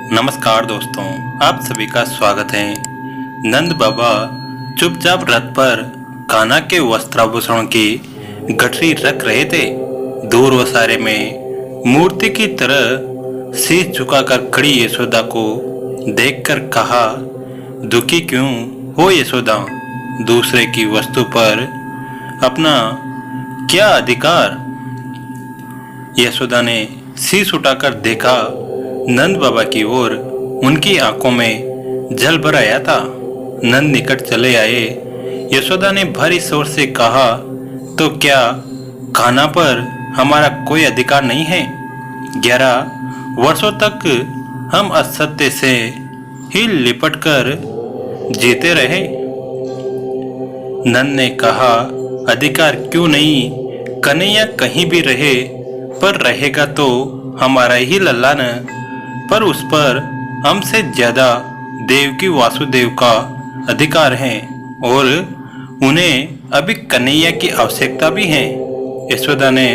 नमस्कार दोस्तों, आप सभी का स्वागत है। नंद बाबा चुपचाप रथ पर कान्हा के वस्त्राभूषण की गठरी रख रहे थे। दूर वसारे में मूर्ति की तरह शीश झुकाकर खड़ी यशोदा को देखकर कहा, दुखी क्यों हो यशोदा? दूसरे की वस्तु पर अपना क्या अधिकार? यशोदा ने शीश उठाकर देखा। नंद बाबा की ओर उनकी आंखों में जल भर आया था। नंद निकट चले आए। यशोदा ने भारी शोर से कहा, तो क्या कान्हा पर हमारा कोई अधिकार नहीं है? 11 वर्षों तक हम असत्य से ही लिपट कर जीते रहे। नंद ने कहा, अधिकार क्यों नहीं? कन्हैया कहीं भी रहे, पर रहेगा तो हमारा ही लल्ला न। पर उस पर हमसे ज्यादा देवकी वासुदेव का अधिकार है और उन्हें अभी कन्हैया की आवश्यकता भी है। यशोदा ने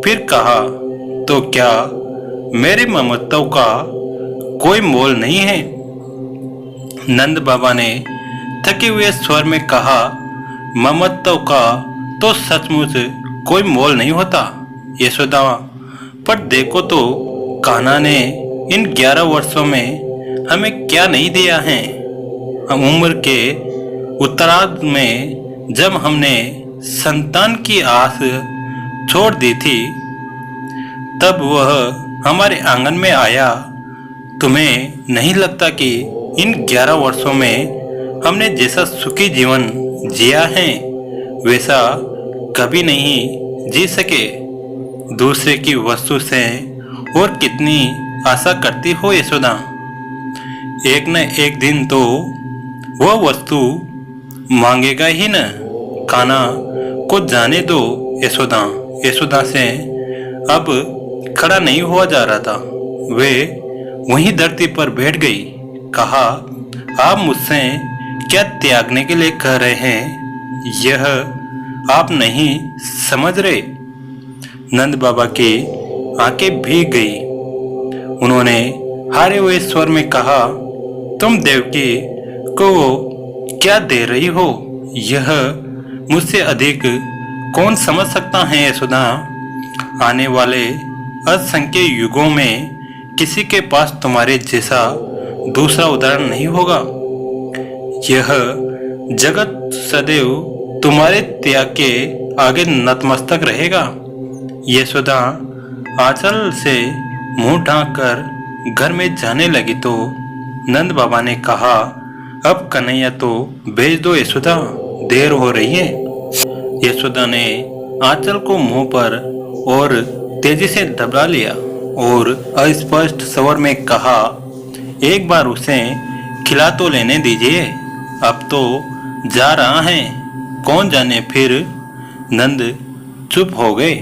फिर कहा, तो क्या मेरे ममत्व का कोई मोल नहीं है? नंद बाबा ने थके हुए स्वर में कहा, ममत्व का तो सचमुच कोई मोल नहीं होता यशोदा, पर देखो तो कान्हा ने इन 11 वर्षों में हमें क्या नहीं दिया है। हम उम्र के उत्तरार्ध में जब हमने संतान की आस छोड़ दी थी, तब वह हमारे आंगन में आया। तुम्हें नहीं लगता कि इन 11 वर्षों में हमने जैसा सुखी जीवन जिया है वैसा कभी नहीं जी सके? दूसरे की वस्तु से और कितनी आशा करती हो यशोदा? एक न एक दिन तो वह वस्तु मांगेगा ही न। कान्हा को जाने दो यशोदा। यशोदा से अब खड़ा नहीं हुआ जा रहा था। वे वहीं धरती पर बैठ गई। कहा, आप मुझसे क्या त्यागने के लिए कह रहे हैं? यह आप नहीं समझ रहे। नंद बाबा की आंखें भीग गई। उन्होंने हारे हुए स्वर में कहा, तुम देवकी को क्या दे रही हो? यह मुझसे अधिक कौन समझ सकता है यशोदा? आने वाले असंख्य युगों में किसी के पास तुम्हारे जैसा दूसरा उदाहरण नहीं होगा। यह जगत सदैव तुम्हारे त्याग के आगे नतमस्तक रहेगा। यशोदा आंचल से मुंह ढांक कर घर में जाने लगी तो नंद बाबा ने कहा, अब कन्हैया तो भेज दो यशोदा, देर हो रही है। यशोदा ने आंचल को मुंह पर और तेजी से दबा लिया और अस्पष्ट स्वर में कहा, एक बार उसे खिला तो लेने दीजिए, अब तो जा रहा है, कौन जाने फिर। नंद चुप हो गए।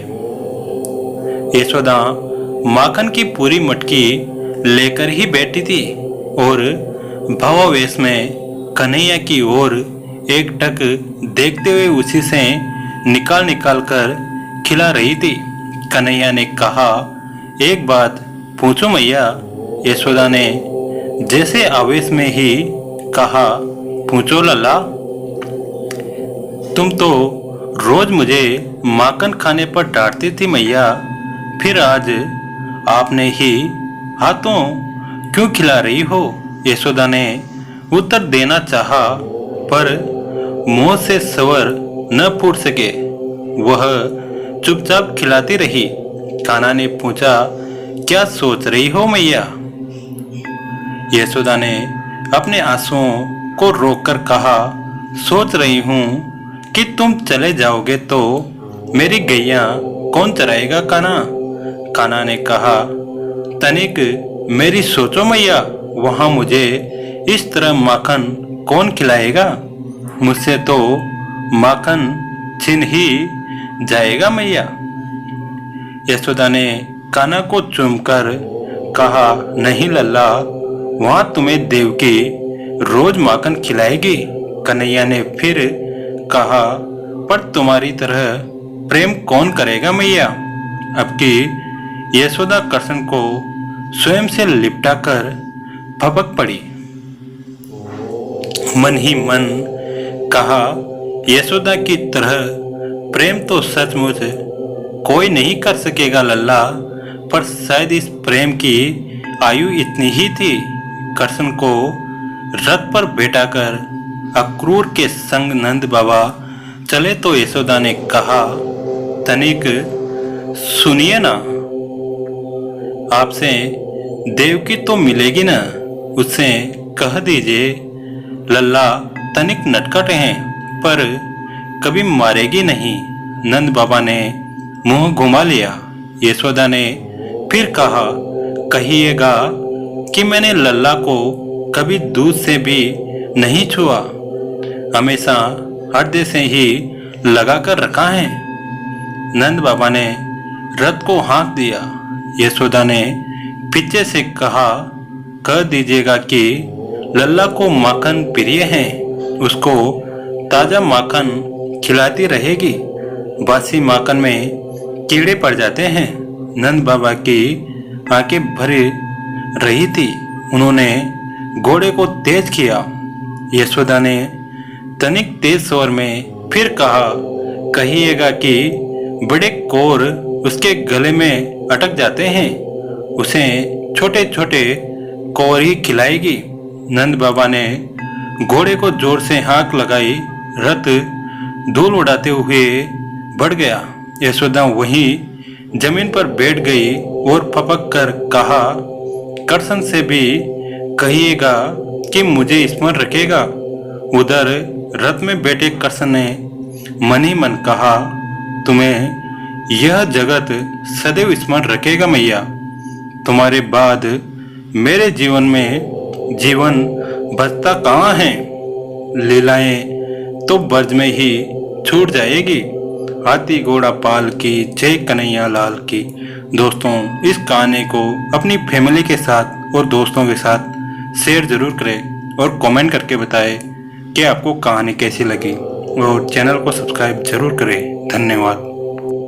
यशोदा माखन की पूरी मटकी लेकर ही बैठी थी और भावावेश में कन्हैया की ओर एकटक देखते हुए उसी से निकाल निकाल कर खिला रही थी। कन्हैया ने कहा, एक बात पूछूं मैया? यशोदा ने जैसे आवेश में ही कहा, पूछो लल्ला। तुम तो रोज मुझे माखन खाने पर डांटती थी मैया, फिर आज आपने ही हाथों क्यों खिला रही हो? यशोदा ने उत्तर देना चाहा, पर मुंह से स्वर न फूट सके। वह चुपचाप खिलाती रही। कान्हा ने पूछा, क्या सोच रही हो मैया? यशोदा ने अपने आंसुओं को रोककर कहा, सोच रही हूँ कि तुम चले जाओगे तो मेरी गैया कौन चराएगा कान्हा? कान्हा ने कहा, तनिक मेरी सोचो मैया, वहां मुझे इस तरह माखन कौन खिलाएगा? मुझसे तो माखन छिन ही जाएगा मैया। यशोदा ने कान्हा को चूमकर कहा, नहीं लल्ला, वहां तुम्हें देवकी रोज माखन खिलाएगी। कन्हैया ने फिर कहा, पर तुम्हारी तरह प्रेम कौन करेगा मैया? अब की यशोदा कृष्ण को स्वयं से लिपटाकर भपक पड़ी। मन ही मन कहा, यशोदा की तरह प्रेम तो सचमुच कोई नहीं कर सकेगा लल्ला, पर शायद इस प्रेम की आयु इतनी ही थी। कृष्ण को रथ पर बैठाकर अक्रूर के संग नंद बाबा चले तो यशोदा ने कहा, तनिक सुनिए ना, आपसे देवकी तो मिलेगी ना, उससे कह दीजिए लल्ला तनिक नटखट हैं पर कभी मारेगी नहीं। नंद बाबा ने मुंह घुमा लिया। यशोदा ने फिर कहा, कहिएगा कि मैंने लल्ला को कभी दूध से भी नहीं छुआ, हमेशा हृदय से ही लगा कर रखा है। नंद बाबा ने रथ को हाँक दिया। यशोदा ने पीछे से कहा, कह दीजिएगा कि लल्ला को माखन प्रिय है, उसको ताजा माखन खिलाती रहेगी, बासी माखन में कीड़े पड़ जाते हैं। नंद बाबा की आंखें भरी रही थी। उन्होंने घोड़े को तेज किया। यशोदा ने तनिक तेज स्वर में फिर कहा, कहिएगा कि बड़े कोर उसके गले में अटक जाते हैं, उसे छोटे छोटे कोर ही खिलाएगी। नंद बाबा ने घोड़े को जोर से हाँक लगाई। रथ धूल उड़ाते हुए बढ़ गया। यशोदा वहीं जमीन पर बैठ गई और फपक कर कहा, कृष्ण से भी कहिएगा कि मुझे स्मरण रखेगा। उधर रथ में बैठे कृष्ण ने मन ही मन कहा, तुम्हें यह जगत सदैव स्मरण रखेगा मैया, तुम्हारे बाद मेरे जीवन में जीवन बचता कहाँ है, लीलाएं तो ब्रज में ही छूट जाएगी। हाथी घोड़ा पाल की जय कन्हैया लाल की। दोस्तों, इस कहानी को अपनी फैमिली के साथ और दोस्तों के साथ शेयर जरूर करें और कमेंट करके बताएं कि आपको कहानी कैसी लगी, और चैनल को सब्सक्राइब जरूर करें। धन्यवाद।